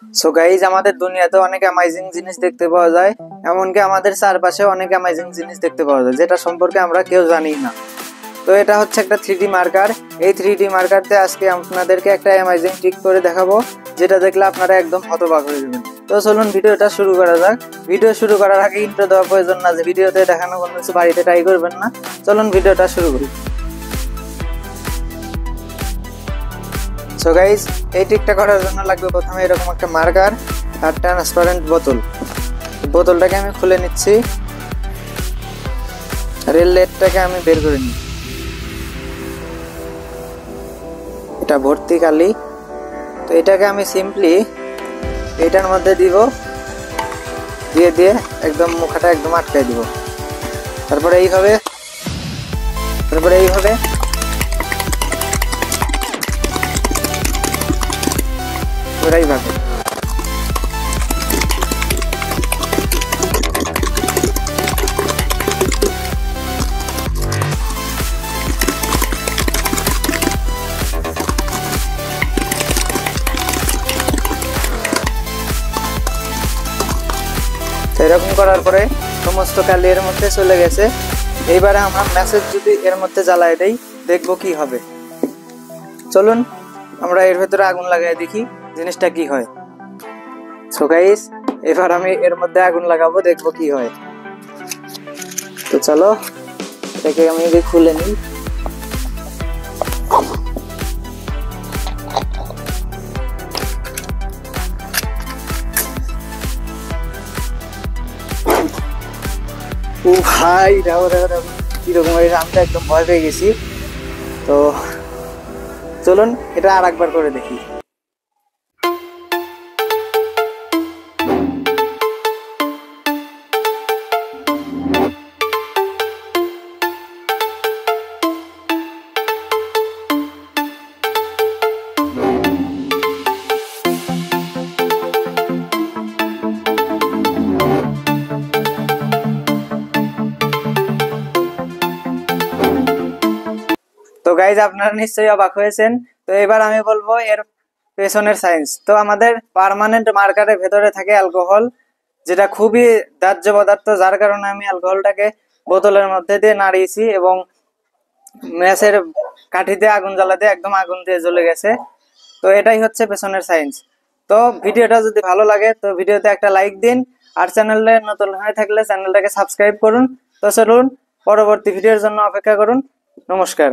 So guys, আমাদের দুনিয়াতে অনেক অ্যামেজিং জিনিস দেখতে পাওয়া যায়, এমনকি আমাদের চারপাশে অনেক অ্যামেজিং জিনিস দেখতে পাওয়া যায় যেটা সম্পর্কে আমরা কেউ জানি না। তো এটা হচ্ছে একটা 3D মার্কার। এই 3D মার্কারতে আজকে আপনাদেরকে একটা অ্যামেজিং ট্রিক করে দেখাবো, যেটা দেখলে আপনারা একদম হতবাক হয়ে যাবেন। তো চলুন ভিডিওটা শুরু করা যাক। ভিডিও শুরু করার আগে ইন্ট্রো দেওয়া প্রয়োজন না যে ভিডিওতে দেখানো কোনো কিছু বাড়িতে ট্রাই করবেন না। চলুন ভিডিওটা শুরু করি। সো গাইজ, এই ট্রিকটা করার জন্য লাগবে প্রথমে এরকম একটা মার্কার আর ট্রান্সপারেন্ট বোতলটাকে আমি খুলে নিচ্ছি। রেল লেডটাকে আমি বের করে নিই। এটা ভর্তি কালি। তো এটাকে আমি সিম্পলি এটার মধ্যে দিব, দিয়ে একদম মুখাটা একদম আটকাই দিব। তারপরে এইভাবে এইভাবে এরকম করার পরে সমস্ত কালি এর মধ্যে চলে গেছে। এইবারে আমরা মেসেজ যদি এর মধ্যে জ্বালাই দেই, দেখবো কি হবে। চলুন আমরা এর ভেতরে আগুন লাগাই দেখি জিনিসটা কি হয়। সো গাইস, এবার আমি এর মধ্যে আগুন লাগাবো, দেখবো কি হয়। তো চলো এটাকে আমি খুলে নিই। ও ভাই, দেখো কিরকম, আমি তো একদম ভয় পেয়ে গেছি। তো চলুন এটা আর একবার করে দেখি। তো গাইজ, আপনারা নিশ্চয়ই অবাক হয়েছেন। তো এবার আমি বলবো এর পেছনের সায়েন্স। তো আমাদের পার্মানেন্ট মার্কারের ভেতরে থাকে অ্যালকোহল, যেটা খুবই দাহ্য পদার্থ, যার কারণে আমি অ্যালকোহলটাকে বোতলের মধ্যে দিয়ে নাড়িয়েছি এবং ম্যাচের কাঠিতে আগুন জ্বালাতে একদম আগুন দিয়ে জ্বলে গেছে। তো এটাই হচ্ছে পেছনের সায়েন্স। তো ভিডিওটা যদি ভালো লাগে তো ভিডিওতে একটা লাইক দিন, আর চ্যানেলে নতুন হয়ে থাকলে চ্যানেলটাকে সাবস্ক্রাইব করুন। তো চলুন পরবর্তী ভিডিওর জন্য অপেক্ষা করুন। নমস্কার।